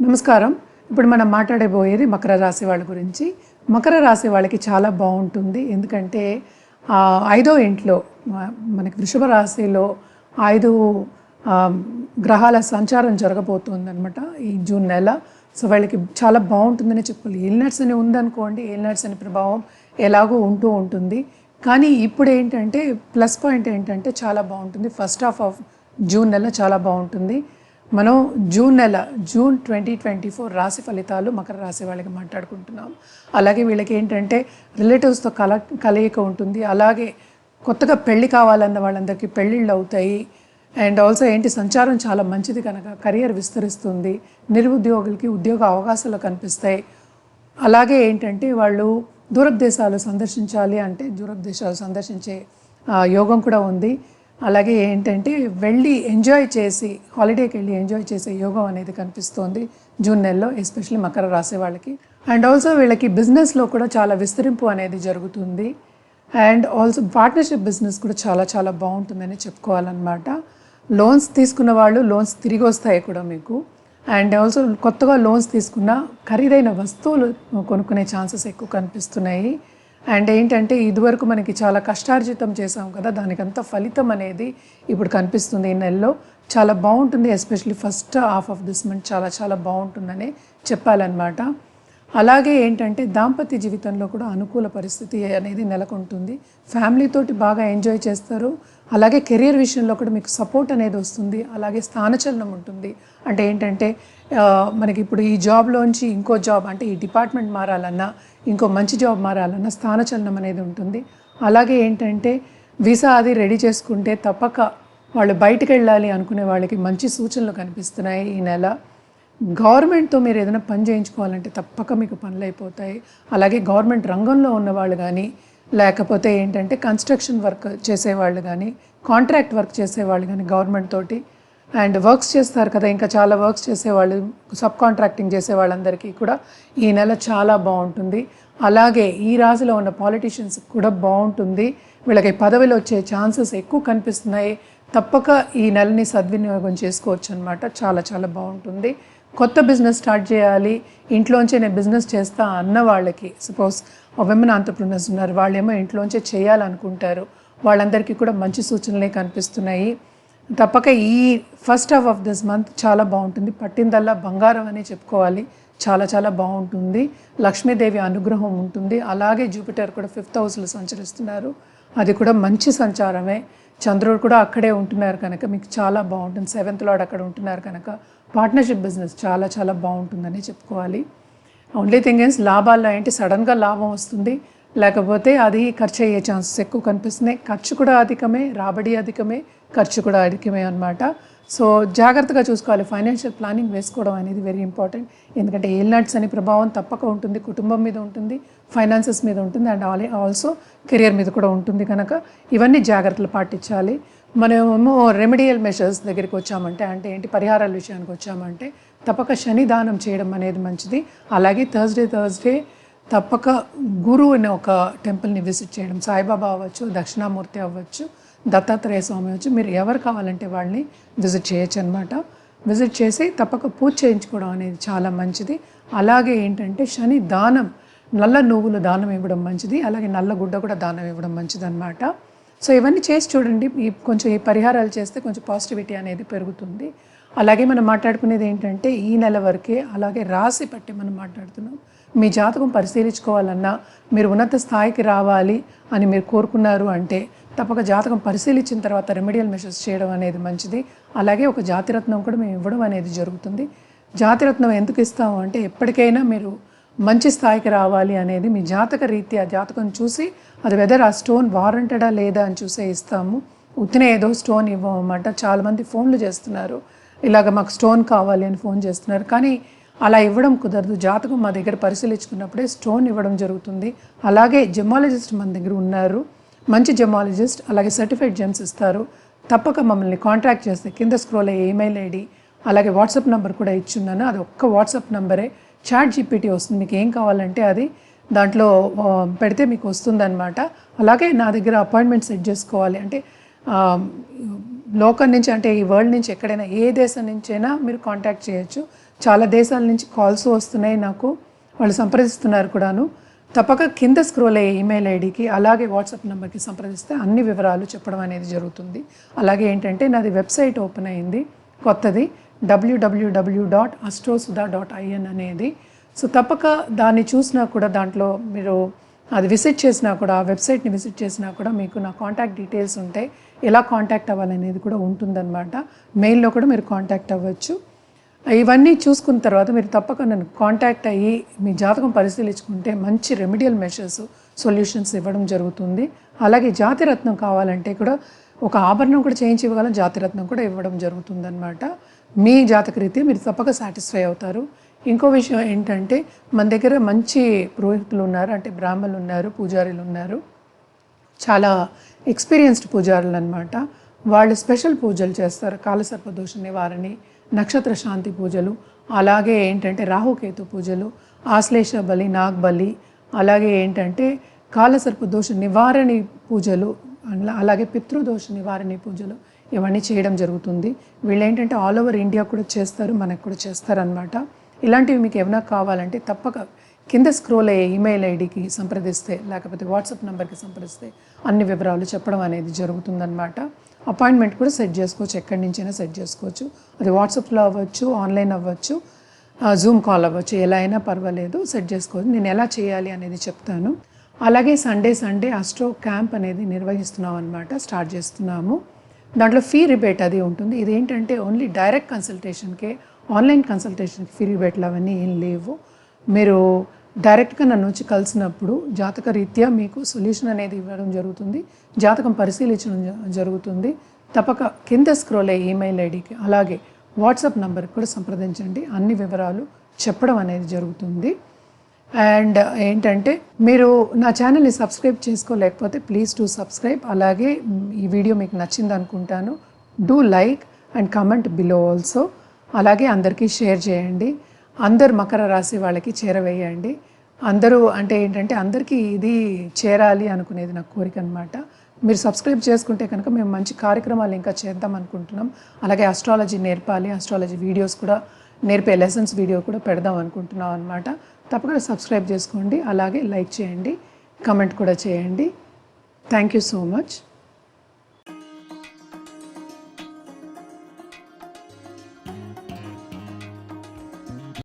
నమస్కారం. ఇప్పుడు మనం మాట్లాడబోయేది మకర రాశి వాళ్ళ గురించి. మకర రాశి వాళ్ళకి చాలా బాగుంటుంది. ఎందుకంటే ఐదో ఇంట్లో మనకి వృషభ రాశిలో 5 గ్రహాల సంచారం జరగబోతుందన్నమాట ఈ జూన్ నెల. సో వాళ్ళకి చాలా బాగుంటుందని చెప్పాలి. ఏలినాడ్స్ అని ఉందనుకోండి, ఏలినాడ్స్ అని ప్రభావం ఎలాగో ఉంటూ ఉంటుంది. కానీ ఇప్పుడు ఏంటంటే ప్లస్ పాయింట్ ఏంటంటే చాలా బాగుంటుంది. ఫస్ట్ హాఫ్ ఆఫ్ జూన్ నెల చాలా బాగుంటుంది. మనం జూన్ 2024 రాశి ఫలితాలు మకర రాశి వాళ్ళకి మాట్లాడుకుంటున్నాం. అలాగే వీళ్ళకి ఏంటంటే రిలేటివ్స్తో కలయిక ఉంటుంది. అలాగే కొత్తగా పెళ్లి కావాలన్న వాళ్ళందరికీ పెళ్ళిళ్ళు అవుతాయి. అండ్ ఆల్సో సంచారం చాలా మంచిది కనుక కెరియర్ విస్తరిస్తుంది. నిరుద్యోగులకి ఉద్యోగ అవకాశాలు కనిపిస్తాయి. అలాగే వాళ్ళు దూరపు దేశాలు సందర్శించాలి అంటే దూరపు దేశాలు సందర్శించే యోగం కూడా ఉంది. అలాగే వెళ్ళి ఎంజాయ్ చేసి హాలిడేకి వెళ్ళి ఎంజాయ్ చేసే యోగం అనేది కనిపిస్తోంది జూన్ నెలలో, ఎస్పెషల్లీ మకర రాశి వాళ్ళకి. అండ్ ఆల్సో వీళ్ళకి బిజినెస్లో కూడా చాలా విస్తరింపు అనేది జరుగుతుంది. అండ్ ఆల్సో పార్ట్నర్షిప్ బిజినెస్ కూడా చాలా చాలా బాగుంటుందని చెప్పుకోవాలన్నమాట. లోన్స్ తీసుకున్న వాళ్ళు లోన్స్ తిరిగి వస్తాయి కూడా మీకు. అండ్ ఆల్సో కొత్తగా లోన్స్ తీసుకున్న ఖరీదైన వస్తువులు కొనుక్కునే ఛాన్సెస్ ఎక్కువ కనిపిస్తున్నాయి. అండ్ ఇదివరకు మనకి చాలా కష్టార్జితం చేసాం కదా, దానికంతా ఫలితం అనేది ఇప్పుడు కనిపిస్తుంది. ఈ నెలలో చాలా బాగుంటుంది. Especially first half of this month చాలా చాలా బాగుంటుందని చెప్పాలన్నమాట. అలాగే దాంపత్య జీవితంలో కూడా అనుకూల పరిస్థితి అనేది నెలకొంటుంది. ఫ్యామిలీతోటి బాగా ఎంజాయ్ చేస్తారు. అలాగే కెరియర్ విషయంలో కూడా మీకు సపోర్ట్ అనేది వస్తుంది. అలాగే స్థానచలనం ఉంటుంది. అంటే మనకి ఇప్పుడు ఈ జాబ్లోంచి ఇంకో జాబ్, అంటే ఈ డిపార్ట్మెంట్ మారాలన్నా ఇంకో మంచి జాబ్ మారాలన్నా స్థానచలనం అనేది ఉంటుంది. అలాగే వీసా అది రెడీ చేసుకుంటే తప్పక వాళ్ళు బయటకు వెళ్ళాలి అనుకునే వాళ్ళకి మంచి సూచనలు కనిపిస్తున్నాయి ఈ నెల. గవర్నమెంట్తో మీరు ఏదైనా పని చేయించుకోవాలంటే తప్పక మీకు పనులు అయిపోతాయి. అలాగే గవర్నమెంట్ రంగంలో ఉన్నవాళ్ళు కానీ, లేకపోతే కన్స్ట్రక్షన్ వర్క్ చేసేవాళ్ళు కానీ, కాంట్రాక్ట్ వర్క్ చేసేవాళ్ళు కానీ గవర్నమెంట్ తోటి అండ్ వర్క్స్ చేస్తారు కదా, ఇంకా చాలా వర్క్స్ చేసేవాళ్ళు, సబ్ కాంట్రాక్టింగ్ చేసే వాళ్ళందరికీ కూడా ఈ నెల చాలా బాగుంటుంది. అలాగే ఈ రాశిలో ఉన్న పాలిటీషియన్స్ కూడా బాగుంటుంది. వీళ్ళకి పదవిలో వచ్చే ఛాన్సెస్ ఎక్కువ కనిపిస్తున్నాయి. తప్పక ఈ నెలని సద్వినియోగం చేసుకోవచ్చు అనమాట. చాలా చాలా బాగుంటుంది. కొత్త బిజినెస్ స్టార్ట్ చేయాలి, ఇంట్లోంచే నేను బిజినెస్ చేస్తా అన్న వాళ్ళకి, సపోజ్ విమెన్ ఆంటర్‌ప్రెన్యూర్స్ ఉన్నారు, వాళ్ళేమో ఇంట్లోంచే చేయాలనుకుంటారు, వాళ్ళందరికీ కూడా మంచి సూచనలే కనిపిస్తున్నాయి. తప్పక ఈ first half of this month చాలా బాగుంటుంది. పట్టిందల్లా బంగారం అని చెప్పుకోవాలి. చాలా చాలా బాగుంటుంది. లక్ష్మీదేవి అనుగ్రహం ఉంటుంది. అలాగే జూపిటర్ కూడా 5th హౌస్లో సంచరిస్తున్నారు. అది కూడా మంచి సంచారమే. చంద్రుడు కూడా అక్కడే ఉంటున్నారు కనుక మీకు చాలా బాగుంటుంది. 7th లార్డ్ అక్కడ ఉంటున్నారు కనుక పార్ట్నర్షిప్ బిజినెస్ చాలా చాలా బాగుంటుందని చెప్పుకోవాలి. ఓన్లీ థింగ్ ఈజ్ లాభాల్లో సడన్గా లాభం వస్తుంది, లేకపోతే అది ఖర్చు అయ్యే ఛాన్సెస్ ఎక్కువ కనిపిస్తున్నాయి. ఖర్చు కూడా అధికమే, రాబడి అధికమే, ఖర్చు కూడా అధికమే అనమాట. సో జాగ్రత్తగా చూసుకోవాలి. ఫైనాన్షియల్ ప్లానింగ్ వేసుకోవడం అనేది వెరీ ఇంపార్టెంట్. ఎందుకంటే ఏలినాడ్స్ అనే ప్రభావం తప్పక ఉంటుంది, కుటుంబం మీద ఉంటుంది, ఫైనాన్సెస్ మీద ఉంటుంది, అండ్ ఆల్సో కెరియర్ మీద కూడా ఉంటుంది కనుక ఇవన్నీ జాగ్రత్తలు పాటించాలి. మనమేమో రెమెడియల్ మెషర్స్ దగ్గరికి వచ్చామంటే పరిహారాల విషయానికి వచ్చామంటే తప్పక శని దానం చేయడం అనేది మంచిది. అలాగే థర్స్డే తప్పక గురువు అనే ఒక టెంపుల్ని విజిట్ చేయడం, సాయిబాబా అవ్వచ్చు, దక్షిణామూర్తి అవ్వచ్చు, దత్తాత్రేయ స్వామి అవ్వచ్చు, మీరు ఎవరు కావాలంటే వాళ్ళని విజిట్ చేయొచ్చు అనమాట. విజిట్ చేసి తప్పక పూజ చేయించుకోవడం అనేది చాలా మంచిది. అలాగే శని దానం, నల్ల నువ్వులు దానం ఇవ్వడం మంచిది. అలాగే నల్ల గుడ్డ కూడా దానం ఇవ్వడం మంచిది అనమాట. సో ఇవన్నీ చేసి చూడండి. కొంచెం ఈ పరిహారాలు చేస్తే కొంచెం పాజిటివిటీ అనేది పెరుగుతుంది. అలాగే మనం మాట్లాడుకునేది ఈ నెల వరకే. అలాగే రాశి పట్టి మనం మాట్లాడుతున్నాం. మీ జాతకం పరిశీలించుకోవాలన్నా, మీరు ఉన్నత స్థాయికి రావాలి అని మీరు కోరుకున్నారు అంటే తప్పక జాతకం పరిశీలించిన తర్వాత రెమెడియల్ మెషర్స్ చేయడం అనేది మంచిది. అలాగే ఒక జాతిరత్నం కూడా మేము ఇవ్వడం అనేది జరుగుతుంది. జాతిరత్నం ఎందుకు ఇస్తాము అంటే ఎప్పటికైనా మీరు మంచి స్థాయికి రావాలి అనేది మీ జాతక రీత్యా జాతకం చూసి అది వెదర్ ఆ స్టోన్ వారంటెడా లేదా అని చూసే ఇస్తాము. ఉత్తినే ఏదో స్టోన్ ఇవ్వమన్నమాట. చాలామంది ఫోన్లు చేస్తున్నారు, ఇలాగ మాకు స్టోన్ కావాలి అని ఫోన్ చేస్తున్నారు. కానీ అలా ఇవ్వడం కుదరదు. జాతకం మా దగ్గర పరిశీలించుకున్నప్పుడే స్టోన్ ఇవ్వడం జరుగుతుంది. అలాగే జెమాలజిస్ట్ మన దగ్గర ఉన్నారు, మంచి జెమాలజిస్ట్. అలాగే సర్టిఫైడ్ జెమ్స్ ఇస్తారు. తప్పక మమ్మల్ని కాంటాక్ట్ చేస్తే కింద స్క్రోల్ అయ్యే ఈమెయిల్ ఐడి, అలాగే వాట్సాప్ నెంబర్ కూడా ఇచ్చున్నాను. అది ఒక్క వాట్సాప్ నెంబరే. చాట్ జీపీటీ వస్తుంది, మీకు ఏం కావాలంటే అది దాంట్లో పెడితే మీకు వస్తుందన్నమాట. అలాగే నా దగ్గర అపాయింట్మెంట్ సెట్ చేసుకోవాలి అంటే లోకల్ నుంచి అంటే ఈ వరల్డ్ నుంచి ఎక్కడైనా ఏ దేశం నుంచైనా మీరు కాంటాక్ట్ చేయొచ్చు. చాలా దేశాల నుంచి కాల్స్ వస్తున్నాయి నాకు, వాళ్ళు సంప్రదిస్తున్నారు కూడాను. తప్పక కింద స్క్రోల్ అయ్యే ఈమెయిల్ ఐడికి అలాగే వాట్సాప్ నెంబర్కి సంప్రదిస్తే అన్ని వివరాలు చెప్పడం అనేది జరుగుతుంది. అలాగే ఏంటంటే నాది వెబ్సైట్ ఓపెన్ అయింది కొత్తది, www.astrosudha.in అనేది. సో తప్పక దాన్ని చూసినా కూడా, దాంట్లో మీరు అది విజిట్ చేసినా కూడా, ఆ వెబ్సైట్ని విజిట్ చేసినా కూడా మీకు నా కాంటాక్ట్ డీటెయిల్స్ ఉంటాయి. ఎలా కాంటాక్ట్ అవ్వాలనేది కూడా ఉంటుందన్నమాట. మెయిల్లో కూడా మీరు కాంటాక్ట్ అవ్వచ్చు. ఇవన్నీ చూసుకున్న తర్వాత మీరు తప్పక నన్ను కాంటాక్ట్ అయ్యి మీ జాతకం పరిశీలించుకుంటే మంచి రెమెడియల్ మెషర్స్, సొల్యూషన్స్ ఇవ్వడం జరుగుతుంది. అలాగే జాతిరత్నం కావాలంటే కూడా ఒక ఆభరణం కూడా చేయించి ఇవ్వగలం, జాతిరత్నం కూడా ఇవ్వడం జరుగుతుందన్నమాట. మీ జాతకరీత్యా మీరు తప్పక సాటిస్ఫై అవుతారు. ఇంకో విషయం ఏంటంటే మన దగ్గర మంచి పురోహితులు ఉన్నారు, అంటే బ్రాహ్మణులు ఉన్నారు, పూజారులు ఉన్నారు, చాలా ఎక్స్పీరియన్స్డ్ పూజారులు అనమాట. వాళ్ళు స్పెషల్ పూజలు చేస్తారు. కాలసర్పదోష నివారణి, నక్షత్ర శాంతి పూజలు, అలాగే ఏంటంటే రాహుకేతు పూజలు, ఆశ్లేష బలి, నాగ్ బలి, అలాగే ఏంటంటే కాలసర్పదోష నివారణి పూజలు, అలాగే పితృదోష నివారణి పూజలు, ఇవన్నీ చేయడం జరుగుతుంది. వీళ్ళు ఏంటంటే ఆల్ ఓవర్ ఇండియా కూడా చేస్తారు, మనకు కూడా చేస్తారనమాట. ఇలాంటివి మీకు ఏమైనా కావాలంటే తప్పక కింద స్క్రోల్ అయ్యే ఈమెయిల్ ఐడికి సంప్రదిస్తే, లేకపోతే వాట్సాప్ నెంబర్కి సంప్రదిస్తే అన్ని వివరాలు చెప్పడం అనేది జరుగుతుందన్నమాట. అపాయింట్మెంట్ కూడా సెట్ చేసుకోవచ్చు, ఎక్కడి నుంచైనా సెట్ చేసుకోవచ్చు. అది వాట్సాప్లో అవ్వచ్చు, ఆన్లైన్ అవ్వచ్చు, జూమ్ కాల్ అవ్వచ్చు, ఎలా అయినా పర్వాలేదు, సెట్ చేసుకోవచ్చు. నేను ఎలా చేయాలి అనేది చెప్తాను. అలాగే సండే ఆస్ట్రో క్యాంప్ అనేది నిర్వహిస్తున్నాం అనమాట, స్టార్ట్ చేస్తున్నాము. దాంట్లో ఫీ రిబేట్ అది ఉంటుంది. ఇదేంటంటే ఓన్లీ డైరెక్ట్ కన్సల్టేషన్కే, ఆన్లైన్ కన్సల్టేషన్కి ఫీ రిబేట్లు అవన్నీ ఏం లేవు. మీరు డైరెక్ట్గా నన్ను వచ్చి కలిసినప్పుడు జాతక రీత్యా మీకు సొల్యూషన్ అనేది ఇవ్వడం జరుగుతుంది, జాతకం పరిశీలించడం జరుగుతుంది. తప్పక కింద స్క్రోల్ అయ్యే ఈమెయిల్ ఐడికి అలాగే వాట్సాప్ నెంబర్కి కూడా సంప్రదించండి, అన్ని వివరాలు చెప్పడం అనేది జరుగుతుంది. అండ్ ఏంటంటే మీరు నా ఛానల్ని సబ్స్క్రైబ్ చేసుకోలేకపోతే ప్లీజ్ డూ సబ్స్క్రైబ్. అలాగే ఈ వీడియో మీకు నచ్చింది అనుకుంటాను. Do like and comment below also. అలాగే అందరికీ షేర్ చేయండి. అందరు మకర రాశి వాళ్ళకి చేరవేయండి. అందరూ అంటే ఏంటంటే అందరికీ ఇది చేరాలి అనుకునేది నా కోరిక అనమాట. మీరు సబ్స్క్రైబ్ చేసుకుంటే కనుక మేము మంచి కార్యక్రమాలు ఇంకా చేద్దాం అనుకుంటున్నాం. అలాగే ఆస్ట్రాలజీ నేర్పాలి, ఆస్ట్రాలజీ వీడియోస్ కూడా నేర్పే లెసన్స్ వీడియో కూడా పెడదాం అనుకుంటున్నాం అనమాట. తప్పకుండా సబ్స్క్రైబ్ చేసుకోండి, అలాగే లైక్ చేయండి, కమెంట్ కూడా చేయండి. Thank you so much.